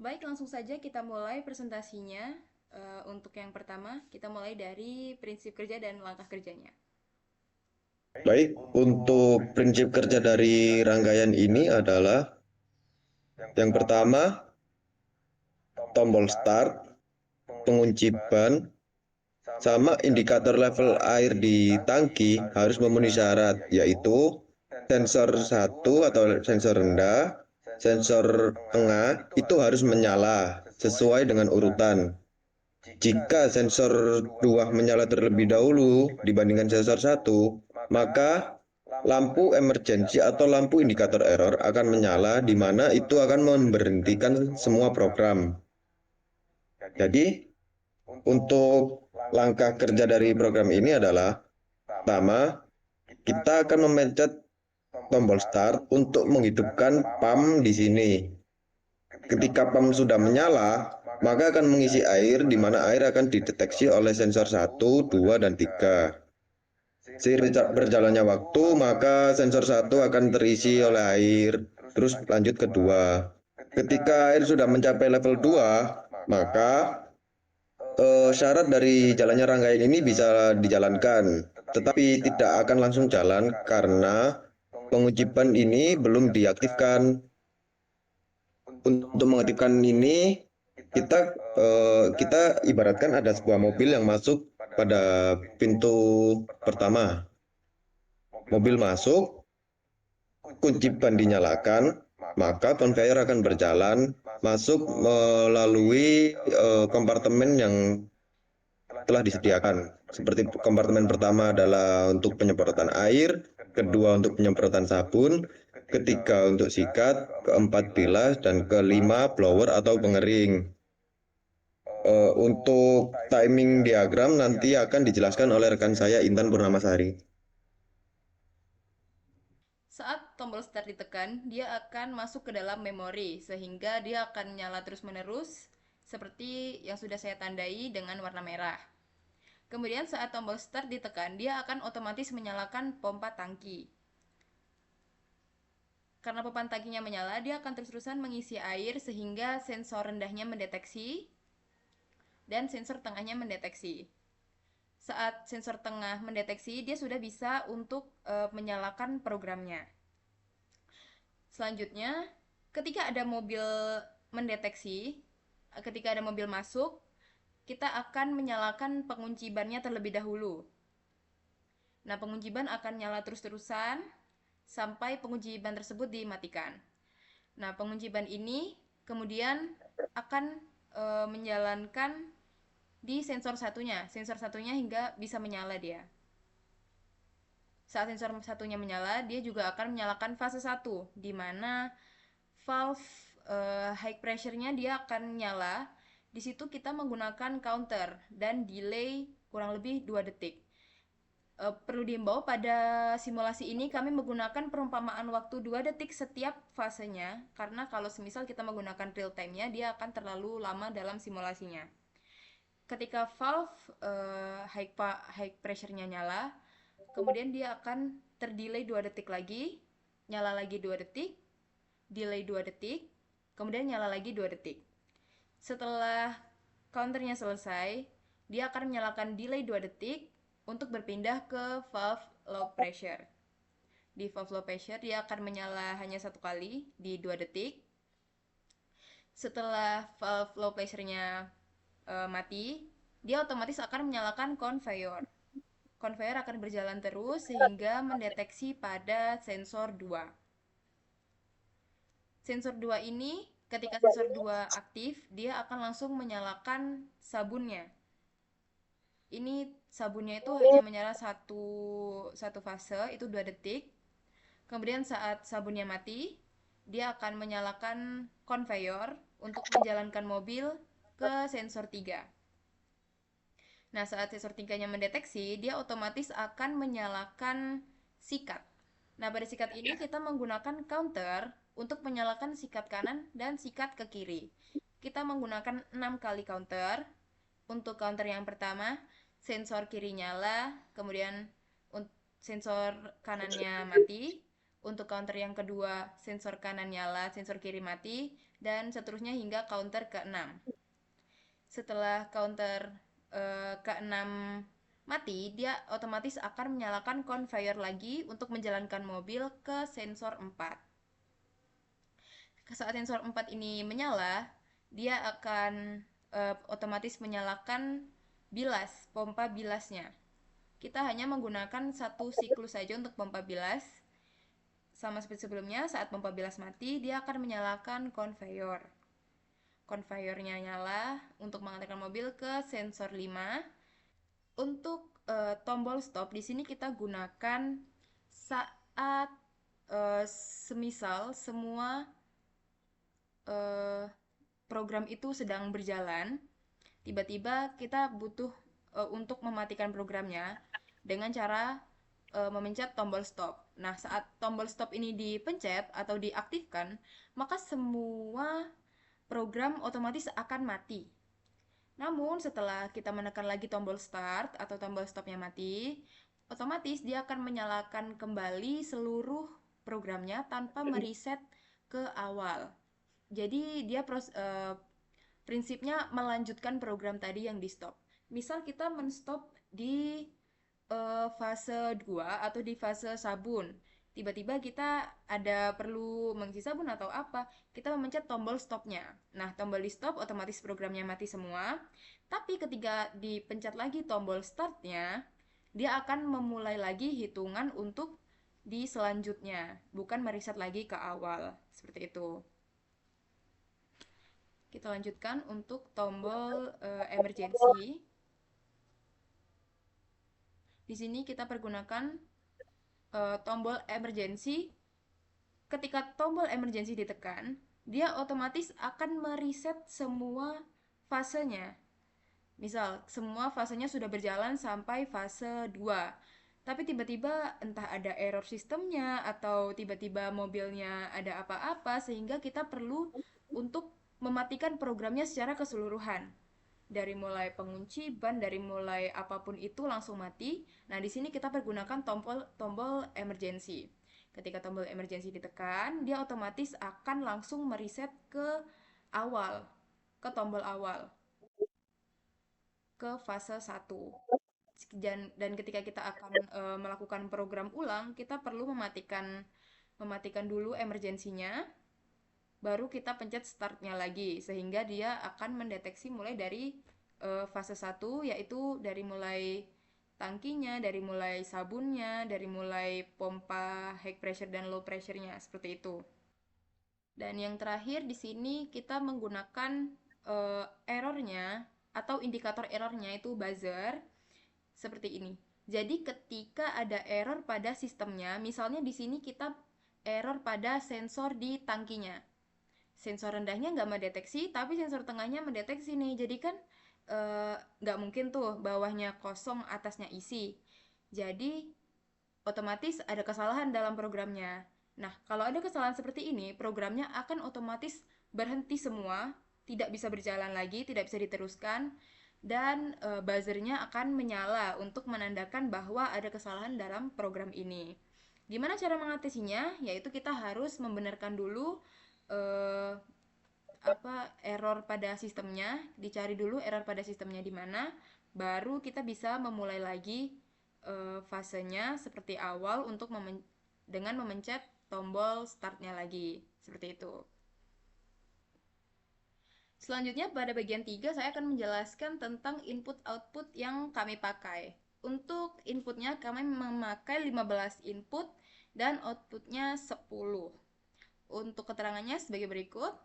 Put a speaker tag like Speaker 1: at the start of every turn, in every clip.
Speaker 1: Baik, langsung saja kita mulai presentasinya. Untuk yang pertama, kita mulai dari prinsip kerja dan langkah kerjanya.
Speaker 2: Baik, untuk prinsip kerja dari rangkaian ini adalah yang pertama, tombol start, pengunci ban, sama indikator level air di tangki harus memenuhi syarat, yaitu sensor satu atau sensor rendah, sensor tengah itu harus menyala sesuai dengan urutan. Jika sensor 2 menyala terlebih dahulu dibandingkan sensor satu, maka lampu emergency atau lampu indikator error akan menyala, di mana itu akan memberhentikan semua program. Jadi, untuk langkah kerja dari program ini adalah pertama, kita akan memencet tombol start untuk menghidupkan pump di sini. Ketika pump sudah menyala, maka akan mengisi air, di mana air akan dideteksi oleh sensor satu, 2, dan 3. Seiring berjalannya waktu, maka sensor satu akan terisi oleh air, terus lanjut kedua. Ketika air sudah mencapai level 2, maka syarat dari jalannya rangkaian ini bisa dijalankan, tetapi tidak akan langsung jalan karena penguji ban ini belum diaktifkan. Untuk mengaktifkan ini, kita ibaratkan ada sebuah mobil yang masuk pada pintu pertama. Mobil masuk, kunci ban dinyalakan, maka conveyor akan berjalan masuk melalui kompartemen yang telah disediakan. Seperti kompartemen pertama adalah untuk penyemprotan air, kedua untuk penyemprotan sabun, ketiga untuk sikat, keempat bilas, dan kelima blower atau pengering. Untuk timing diagram nanti akan dijelaskan oleh rekan saya Intan Purnamasari.
Speaker 1: Saat tombol start ditekan, dia akan masuk ke dalam memori, sehingga dia akan nyala terus-menerus, seperti yang sudah saya tandai dengan warna merah. Kemudian saat tombol start ditekan, dia akan otomatis menyalakan pompa tangki. Karena pompa tangkinya menyala, dia akan terus-terusan mengisi air sehingga sensor rendahnya mendeteksi dan sensor tengahnya mendeteksi. Saat sensor tengah mendeteksi, dia sudah bisa untuk menyalakan programnya. Selanjutnya, ketika ada mobil mendeteksi, ketika ada mobil masuk, kita akan menyalakan pengunci bannya terlebih dahulu. Nah, pengunci ban akan nyala terus-terusan sampai pengunci ban tersebut dimatikan. Nah, pengunci ban ini kemudian akan menjalankan di sensor satunya hingga bisa menyala dia. Saat sensor satunya menyala, dia juga akan menyalakan fase 1, di mana valve high pressure-nya dia akan nyala. Di situ kita menggunakan counter dan delay kurang lebih 2 detik. Perlu diimbau pada simulasi ini kami menggunakan perumpamaan waktu 2 detik setiap fasenya, karena kalau semisal kita menggunakan real time-nya, dia akan terlalu lama dalam simulasinya. Ketika valve high pressure-nya nyala, kemudian dia akan terdelay 2 detik lagi, nyala lagi 2 detik, delay 2 detik, kemudian nyala lagi 2 detik. Setelah counternya selesai, dia akan menyalakan delay 2 detik untuk berpindah ke valve low pressure. Di valve low pressure dia akan menyala hanya satu kali di 2 detik. Setelah valve low pressure-nya mati, dia otomatis akan menyalakan conveyor. Conveyor akan berjalan terus sehingga mendeteksi pada sensor 2. Sensor 2 ini, ketika sensor 2 aktif, dia akan langsung menyalakan sabunnya. Ini sabunnya itu hanya menyala satu fase, itu 2 detik. Kemudian saat sabunnya mati, dia akan menyalakan conveyor untuk menjalankan mobil ke sensor 3. Nah, saat sensor 3-nya mendeteksi, dia otomatis akan menyalakan sikat. Nah, pada sikat ini kita menggunakan counter untuk menyalakan sikat kanan dan sikat ke kiri. Kita menggunakan 6 kali counter. Untuk counter yang pertama, sensor kiri nyala, kemudian sensor kanannya mati. Untuk counter yang kedua, sensor kanan nyala, sensor kiri mati. dan seterusnya hingga counter ke-6. Setelah counter ke-6 mati, dia otomatis akan menyalakan conveyor lagi untuk menjalankan mobil ke sensor 4. Saat sensor 4 ini menyala, dia akan otomatis menyalakan bilas, pompa bilasnya. Kita hanya menggunakan satu siklus saja untuk pompa bilas. Sama seperti sebelumnya, saat pompa bilas mati, dia akan menyalakan conveyor. Conveyornya nyala untuk mengantarkan mobil ke sensor 5. Untuk tombol stop di sini kita gunakan saat semisal semua uh, program itu sedang berjalan, tiba-tiba kita butuh untuk mematikan programnya dengan cara memencet tombol stop. Nah, saat tombol stop ini dipencet atau diaktifkan, maka semua program otomatis akan mati. Namun, setelah kita menekan lagi tombol start atau tombol stopnya mati, otomatis dia akan menyalakan kembali seluruh programnya tanpa mereset ke awal. Jadi dia prinsipnya melanjutkan program tadi yang di stop. Misal kita menstop di fase 2 atau di fase sabun. Tiba-tiba kita ada perlu mengisi sabun atau apa, kita memencet tombol stopnya. Nah, tombol di stop otomatis programnya mati semua. Tapi ketika dipencet lagi tombol startnya, dia akan memulai lagi hitungan untuk di selanjutnya, bukan mereset lagi ke awal. Seperti itu. Kita lanjutkan untuk tombol emergency. Di sini kita pergunakan tombol emergency. Ketika tombol emergency ditekan, dia otomatis akan mereset semua fasenya. Misal, semua fasenya sudah berjalan sampai fase 2. Tapi tiba-tiba entah ada error sistemnya atau tiba-tiba mobilnya ada apa-apa sehingga kita perlu untuk mematikan programnya secara keseluruhan. Dari mulai pengunci ban, dari mulai apapun itu langsung mati. Nah, di sini kita pergunakan tombol emergency. Ketika tombol emergency ditekan, dia otomatis akan langsung mereset ke awal, ke tombol awal, ke fase 1. Dan ketika kita akan melakukan program ulang, kita perlu mematikan dulu emergensinya, baru kita pencet startnya lagi sehingga dia akan mendeteksi mulai dari fase 1, yaitu dari mulai tangkinya, dari mulai sabunnya, dari mulai pompa high pressure dan low pressure-nya seperti itu. Dan yang terakhir di sini kita menggunakan errornya atau indikator errornya itu buzzer seperti ini. Jadi ketika ada error pada sistemnya, misalnya di sini kita error pada sensor di tangkinya. Sensor rendahnya nggak mendeteksi, tapi sensor tengahnya mendeteksi nih. Jadi kan nggak mungkin tuh bawahnya kosong, atasnya isi. Jadi otomatis ada kesalahan dalam programnya. Nah, kalau ada kesalahan seperti ini, programnya akan otomatis berhenti semua, tidak bisa berjalan lagi, tidak bisa diteruskan, dan buzzernya akan menyala untuk menandakan bahwa ada kesalahan dalam program ini. Gimana cara mengatasinya? Yaitu kita harus membenarkan dulu eh, error pada sistemnya, dicari dulu error pada sistemnya di mana, baru kita bisa memulai lagi fasenya seperti awal untuk dengan memencet tombol startnya lagi, seperti itu. Selanjutnya pada bagian 3 saya akan menjelaskan tentang input output yang kami pakai. Untuk inputnya kami memakai 15 input dan outputnya 10. Untuk keterangannya sebagai berikut.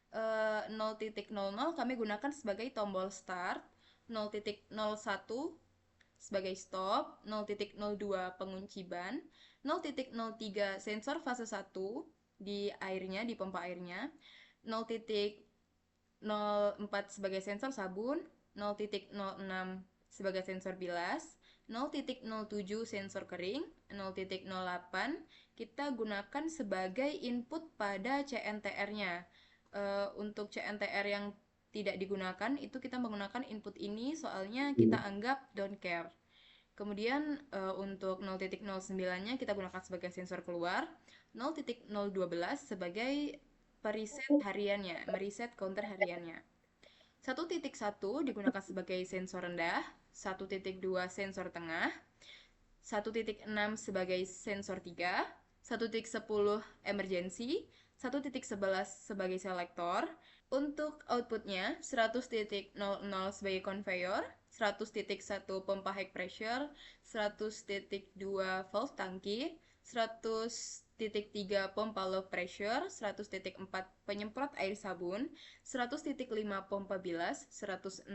Speaker 1: 0.00 kami gunakan sebagai tombol start, 0.01 sebagai stop, 0.02 pengunci ban, 0.03 sensor fase 1 di airnya, di pompa airnya, 0.04 sebagai sensor sabun, 0.06 sebagai sensor bilas, 0.07 sensor kering, 0.08 kita gunakan sebagai input pada CNTR-nya. Untuk CNTR yang tidak digunakan itu kita menggunakan input ini soalnya kita anggap don't care. Kemudian untuk 0.09-nya kita gunakan sebagai sensor keluar, 0.012 sebagai periset hariannya, meriset counter hariannya. 1.1 digunakan sebagai sensor rendah, 1.2 sensor tengah, 1.6 sebagai sensor 3, 1.10 emergency, 1.11 sebagai selektor. Untuk outputnya 100.00 sebagai conveyor, 100.1 pompa high pressure, 100.2 valve tangki, 100.3 pompa low pressure, 100.4 penyemprot air sabun, 100.5 pompa bilas, 106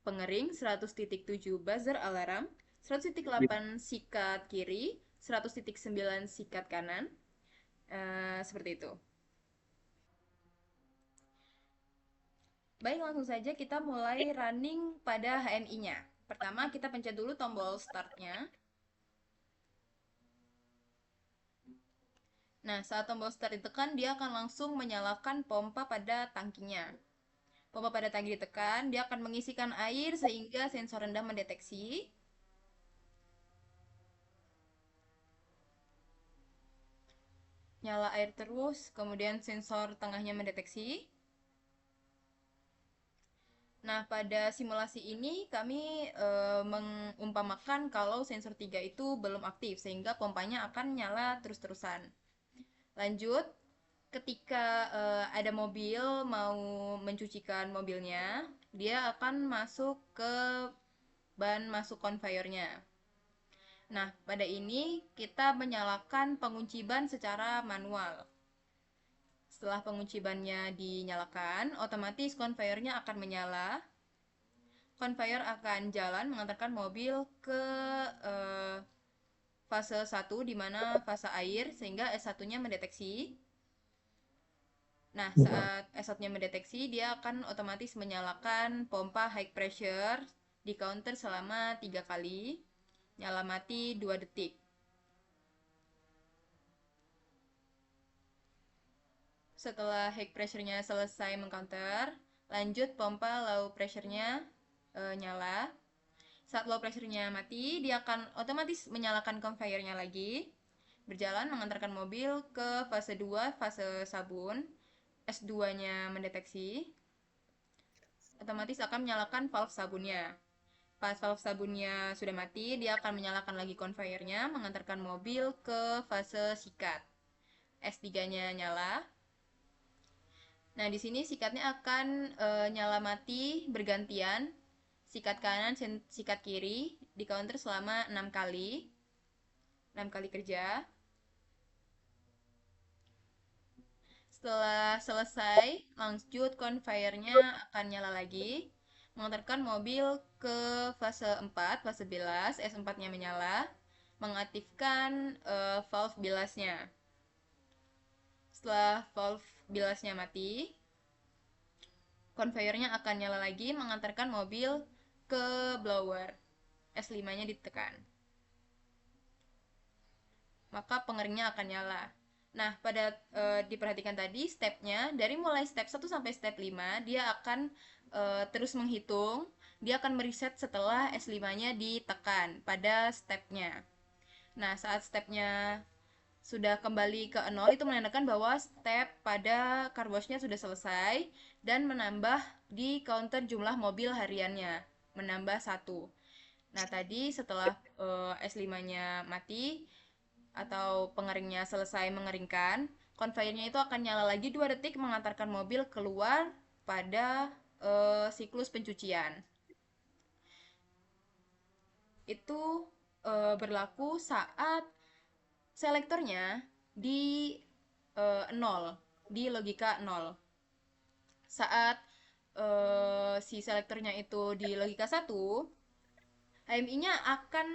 Speaker 1: pengering, 100.7 buzzer alarm, 100.8 sikat kiri, 100.9 sikat kanan. Seperti itu. Baik, langsung saja kita mulai running pada HMI-nya. Pertama, kita pencet dulu tombol start-nya. Nah, saat tombol start ditekan, dia akan langsung menyalakan pompa pada tangkinya. Pompa pada tangki ditekan, dia akan mengisikan air sehingga sensor rendah mendeteksi. Nyala air terus, kemudian sensor tengahnya mendeteksi. Nah, pada simulasi ini kami mengumpamakan kalau sensor 3 itu belum aktif, sehingga pompanya akan nyala terus-terusan. Lanjut, ketika ada mobil mau mencucikan mobilnya, dia akan masuk ke ban masuk konveyornya. Nah, pada ini kita menyalakan pengunci ban secara manual. Setelah pengunci bannya dinyalakan, otomatis konveyornya akan menyala. Konveyor akan jalan mengantarkan mobil ke fase 1 di mana fase air sehingga S1-nya mendeteksi. Nah, saat S1-nya mendeteksi, dia akan otomatis menyalakan pompa high pressure di counter selama 3 kali, nyala mati 2 detik. Setelah high pressure-nya selesai mengcounter, lanjut pompa low pressure-nya nyala. Saat low pressure-nya mati, dia akan otomatis menyalakan conveyor-nya lagi, berjalan mengantarkan mobil ke fase 2, fase sabun. S2-nya mendeteksi, otomatis akan menyalakan valve sabunnya. Pas valve sabunnya sudah mati, dia akan menyalakan lagi conveyor-nya, mengantarkan mobil ke fase sikat. S3-nya nyala. Nah, di sini sikatnya akan nyala mati bergantian. Sikat kanan, sikat kiri di counter selama 6 kali. 6 kali kerja. Setelah selesai, lanjut conveyor-nya akan nyala lagi, mengantarkan mobil ke fase 4, fase bilas, S4-nya menyala, mengaktifkan valve bilasnya. Setelah valve bilasnya mati, conveyor-nya akan nyala lagi, mengantarkan mobil ke blower. S5-nya ditekan. Maka pengeringnya akan nyala. Nah, pada diperhatikan tadi stepnya, dari mulai step 1 sampai step 5, dia akan terus menghitung, dia akan mereset setelah S5-nya ditekan pada stepnya. Nah, saat stepnya sudah kembali ke 0, itu menandakan bahwa step pada car wash-nya sudah selesai dan menambah di counter jumlah mobil hariannya, menambah 1. Nah, tadi setelah S5-nya mati, atau pengeringnya selesai mengeringkan, conveyornya itu akan nyala lagi 2 detik mengantarkan mobil keluar pada siklus pencucian. Itu berlaku saat selektornya di 0, di logika 0. Saat si selektornya itu di logika 1, HMI-nya akan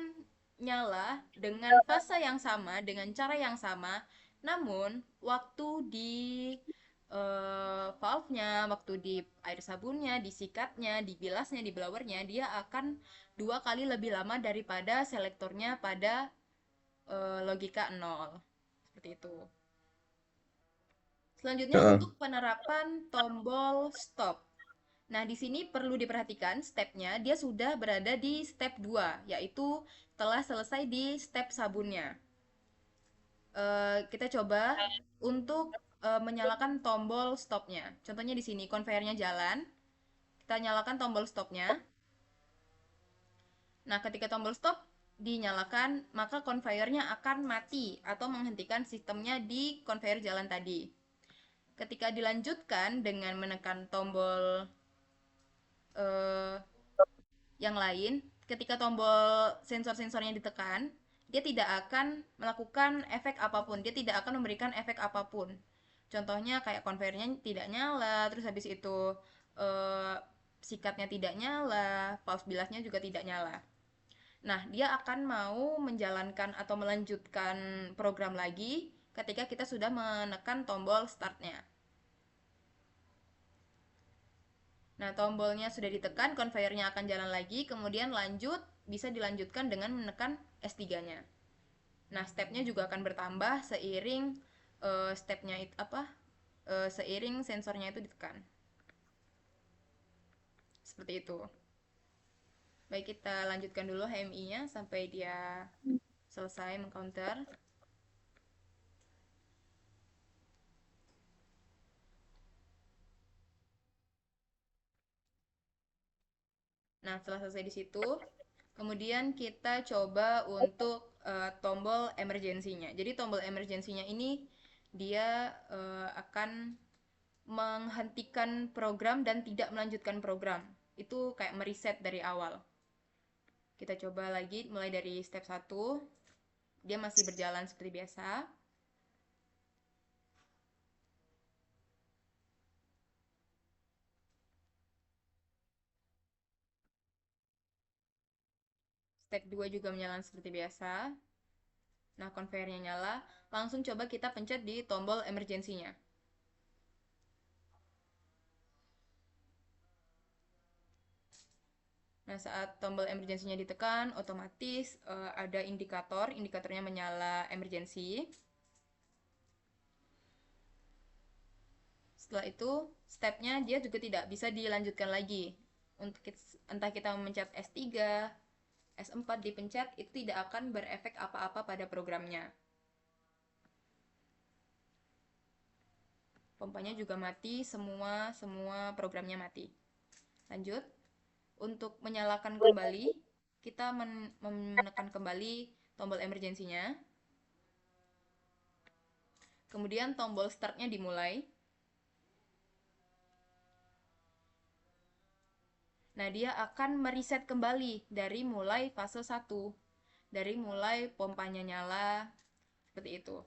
Speaker 1: nyala dengan fase yang sama, dengan cara yang sama, namun waktu di valve-nya, waktu di air sabunnya, di sikatnya, di bilasnya, di blowernya, dia akan 2 kali lebih lama daripada selektornya pada logika 0. Seperti itu. Selanjutnya untuk penerapan tombol stop. Nah, di sini perlu diperhatikan stepnya, dia sudah berada di step 2, yaitu telah selesai di step sabunnya. Kita coba untuk menyalakan tombol stopnya. Contohnya di sini konveyornya jalan, kita nyalakan tombol stopnya. Nah, ketika tombol stop dinyalakan, maka konveyornya akan mati atau menghentikan sistemnya di konveyor jalan tadi. Ketika dilanjutkan dengan menekan tombol eh, yang lain, ketika tombol sensor-sensornya ditekan, dia tidak akan melakukan efek apapun, dia tidak akan memberikan efek apapun. Contohnya kayak konveyornya tidak nyala, terus habis itu eh, sikatnya tidak nyala, pulse bilasnya juga tidak nyala. Nah, dia akan mau menjalankan atau melanjutkan program lagi ketika kita sudah menekan tombol startnya. Nah, tombolnya sudah ditekan, konveyornya akan jalan lagi, kemudian lanjut, bisa dilanjutkan dengan menekan S3-nya. Nah, stepnya juga akan bertambah seiring stepnya itu apa? Seiring sensornya itu ditekan. Seperti itu. Baik, kita lanjutkan dulu HMI-nya sampai dia selesai mengcounter. Nah, setelah selesai di situ, kemudian kita coba untuk tombol emergensinya. Jadi tombol emergensinya ini dia akan menghentikan program dan tidak melanjutkan program. Itu kayak mereset dari awal. Kita coba lagi mulai dari step 1. Dia masih berjalan seperti biasa. Step 2 juga menyala seperti biasa. Nah, konveyornya nyala. Langsung coba kita pencet di tombol emergensinya. Nah, saat tombol emergensinya ditekan, otomatis ada indikatornya menyala emergency. Setelah itu, stepnya dia juga tidak bisa dilanjutkan lagi. Untuk entah kita memencet S3, S4 dipencet, itu tidak akan berefek apa-apa pada programnya. Pompanya juga mati, semua programnya mati. Lanjut, untuk menyalakan kembali, kita menekan kembali tombol emergensinya. Kemudian tombol startnya dimulai. Nah, dia akan mereset kembali dari mulai fase 1. Dari mulai pompanya nyala, seperti itu.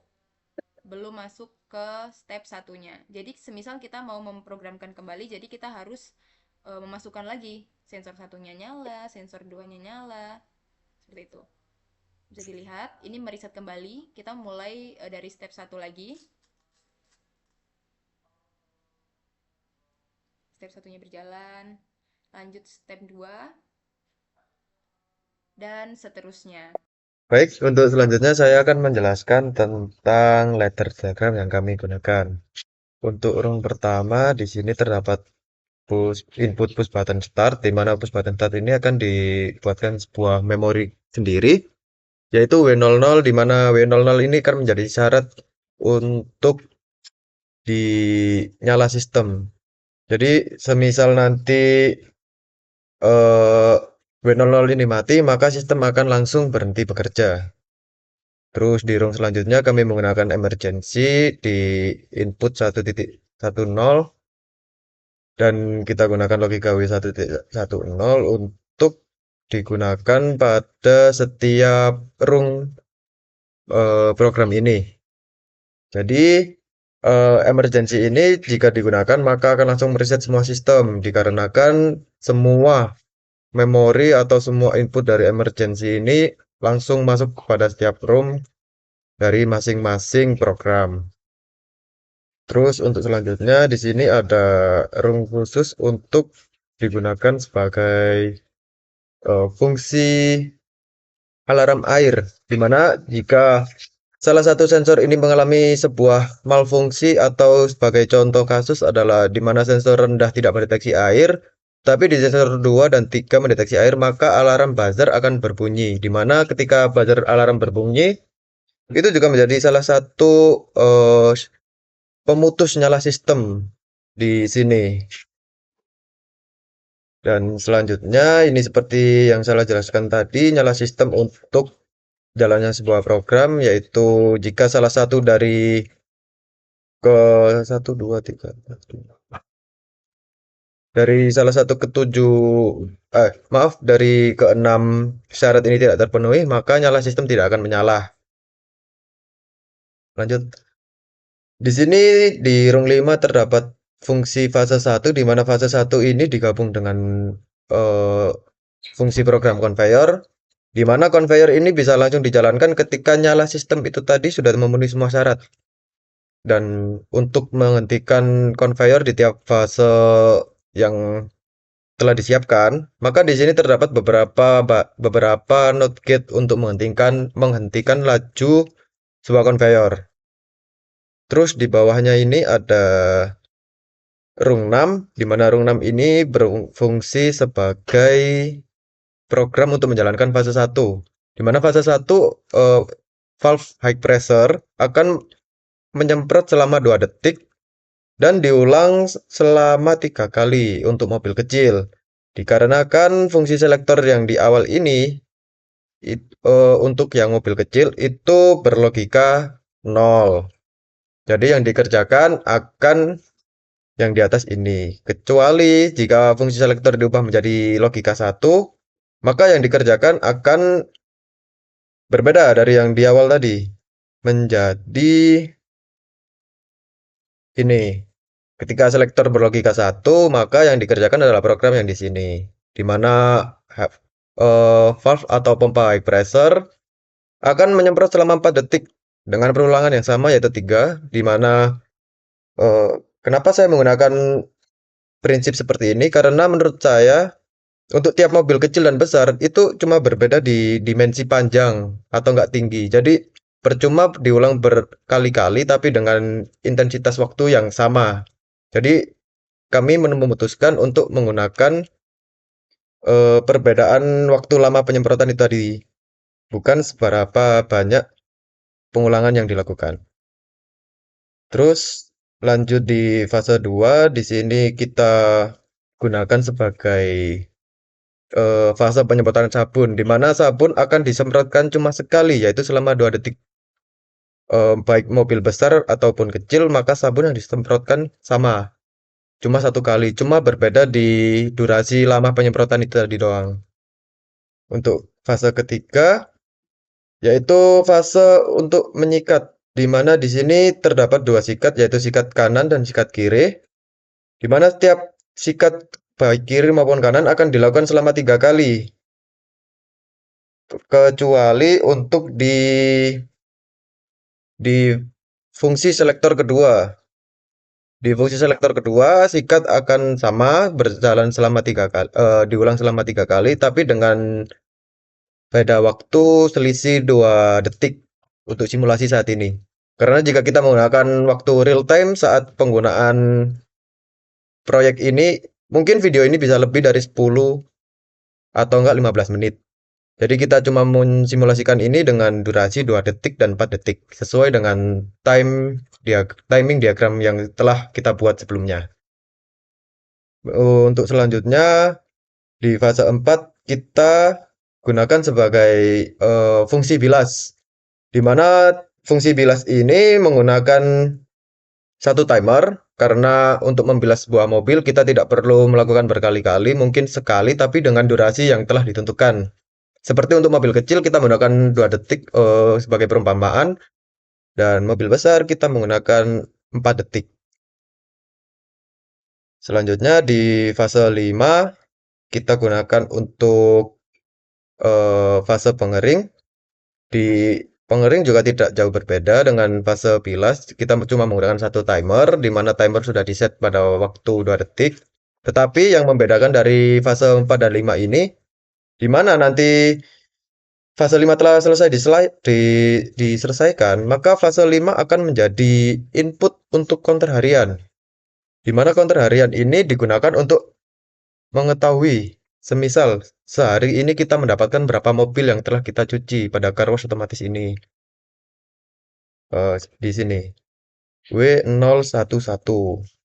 Speaker 1: Belum masuk ke step satunya. Jadi, semisal kita mau memprogramkan kembali, jadi kita harus memasukkan lagi sensor satunya nyala, sensor 2-nya nyala, seperti itu. Bisa dilihat, ini mereset kembali. Kita mulai dari step 1 lagi. Step satunya berjalan, lanjut step 2, dan seterusnya.
Speaker 2: Baik, untuk selanjutnya saya akan menjelaskan tentang ladder diagram yang kami gunakan. Untuk rung pertama, di sini terdapat input push button start, di mana push button start ini akan dibuatkan sebuah memori sendiri, yaitu W00, di mana W00 ini akan menjadi syarat untuk dinyala sistem. Jadi, semisal nanti eh, W00 ini mati, maka sistem akan langsung berhenti bekerja. Terus di room selanjutnya kami menggunakan emergency di input 1.10 dan kita gunakan logika W1.10 untuk digunakan pada setiap rung program ini. Jadi emergency ini jika digunakan maka akan langsung mereset semua sistem dikarenakan semua memori atau semua input dari emergency ini langsung masuk kepada setiap room dari masing-masing program. Terus untuk selanjutnya di sini ada room khusus untuk digunakan sebagai fungsi alarm air, di mana jika salah satu sensor ini mengalami sebuah malfungsi atau sebagai contoh kasus adalah di mana sensor rendah tidak mendeteksi air, tapi di sensor 2 dan 3 mendeteksi air, maka alarm buzzer akan berbunyi, di mana ketika buzzer alarm berbunyi, itu juga menjadi salah satu pemutus nyala sistem di sini. Dan selanjutnya ini seperti yang saya jelaskan tadi, nyala sistem untuk jalannya sebuah program, yaitu jika salah satu dari ke satu, dua, tiga, empat, lima. Dari salah satu ketujuh, maaf, dari keenam syarat ini tidak terpenuhi, maka nyala sistem tidak akan menyala. Lanjut. Di sini di rung 5 terdapat fungsi fase satu, di mana fase satu ini digabung dengan eh, fungsi program conveyor, di mana conveyor ini bisa langsung dijalankan ketika nyala sistem itu tadi sudah memenuhi semua syarat. Dan untuk menghentikan conveyor di tiap fase yang telah disiapkan, maka di sini terdapat beberapa not gate untuk menghentikan laju sebuah conveyor. Terus di bawahnya ini ada rung 6, di mana rung 6 ini berfungsi sebagai program untuk menjalankan fase satu. Di mana fase satu valve high pressure akan menyemprot selama 2 detik dan diulang selama 3 kali untuk mobil kecil. Dikarenakan fungsi selektor yang di awal ini untuk yang mobil kecil itu berlogika 0. Jadi yang dikerjakan akan yang di atas ini. Kecuali jika fungsi selektor diubah menjadi logika 1, maka yang dikerjakan akan berbeda dari yang di awal tadi. Menjadi ini. Ketika selektor berlogika 1, maka yang dikerjakan adalah program yang di sini. Di mana valve atau pompa high pressure akan menyemprot selama 4 detik dengan perulangan yang sama yaitu 3, di mana kenapa saya menggunakan prinsip seperti ini? Karena menurut saya untuk tiap mobil kecil dan besar itu cuma berbeda di dimensi panjang atau enggak tinggi. Jadi percuma diulang berkali-kali tapi dengan intensitas waktu yang sama. Jadi kami memutuskan untuk menggunakan perbedaan waktu lama penyemprotan itu tadi, bukan seberapa banyak pengulangan yang dilakukan. Terus lanjut di fase 2, di sini kita gunakan sebagai fase penyemprotan sabun, di mana sabun akan disemprotkan cuma sekali, yaitu selama 2 detik. Baik mobil besar ataupun kecil, maka sabun yang disemprotkan sama, cuma 1 kali, cuma berbeda di durasi lama penyemprotan itu tadi doang. Untuk fase ketiga, yaitu fase untuk menyikat, di mana di sini terdapat 2 sikat, yaitu sikat kanan dan sikat kiri, di mana setiap sikat baik kiri maupun kanan akan dilakukan selama 3 kali. Kecuali untuk di fungsi selektor kedua. Di fungsi selektor kedua, sikat akan sama berjalan selama 3 kali, diulang selama 3 kali, tapi dengan beda waktu selisih 2 detik untuk simulasi saat ini. Karena jika kita menggunakan waktu real time saat penggunaan proyek ini, mungkin video ini bisa lebih dari 10 atau enggak 15 menit. Jadi kita cuma mensimulasikan ini dengan durasi 2 detik dan 4 detik sesuai dengan timing diagram yang telah kita buat sebelumnya. Untuk selanjutnya di fase 4 kita gunakan sebagai fungsi bilas, di mana fungsi bilas ini menggunakan satu timer karena untuk membilas sebuah mobil kita tidak perlu melakukan berkali-kali, mungkin sekali tapi dengan durasi yang telah ditentukan. Seperti untuk mobil kecil kita menggunakan 2 detik sebagai perumpamaan, dan mobil besar kita menggunakan 4 detik. Selanjutnya di fase 5 kita gunakan untuk fase pengering. Di pengering juga tidak jauh berbeda dengan fase bilas. Kita cuma menggunakan satu timer, di mana timer sudah di-set pada waktu 2 detik. Tetapi yang membedakan dari fase 4 dan 5 ini, di mana nanti fase 5 telah selesai diselesaikan, maka fase 5 akan menjadi input untuk counter harian. Di mana counter harian ini digunakan untuk mengetahui, semisal sehari ini kita mendapatkan berapa mobil yang telah kita cuci pada car wash otomatis ini. Di sini. W011,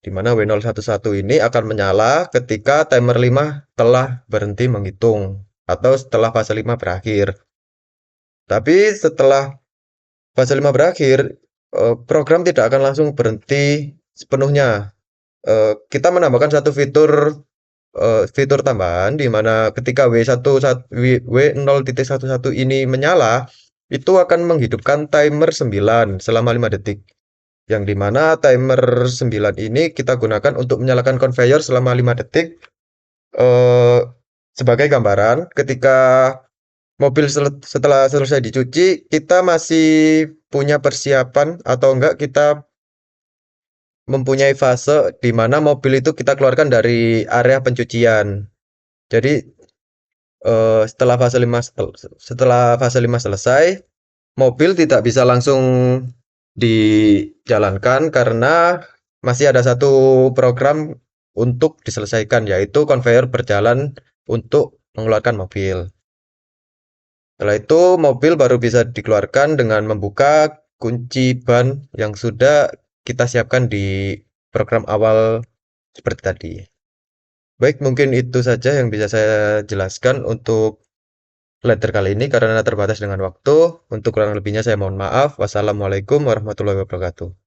Speaker 2: di mana W011 ini akan menyala ketika timer 5 telah berhenti menghitung atau setelah fase 5 berakhir. Tapi setelah fase 5 berakhir, program tidak akan langsung berhenti sepenuhnya. Kita menambahkan satu fitur tambahan di mana ketika W0.11 ini menyala, itu akan menghidupkan timer 9 selama 5 detik. Yang di mana timer 9 ini kita gunakan untuk menyalakan conveyor selama 5 detik. Eh, Sebagai gambaran, ketika mobil setelah selesai dicuci, kita masih punya persiapan atau enggak kita mempunyai fase di mana mobil itu kita keluarkan dari area pencucian. Jadi setelah fase 5 selesai, mobil tidak bisa langsung dijalankan karena masih ada satu program untuk diselesaikan, yaitu konveyor berjalan untuk mengeluarkan mobil. Setelah itu mobil baru bisa dikeluarkan dengan membuka kunci ban yang sudah kita siapkan di program awal seperti tadi. Baik, mungkin itu saja yang bisa saya jelaskan untuk lecture kali ini karena terbatas dengan waktu. Untuk kurang lebihnya saya mohon maaf. Wassalamualaikum warahmatullahi wabarakatuh.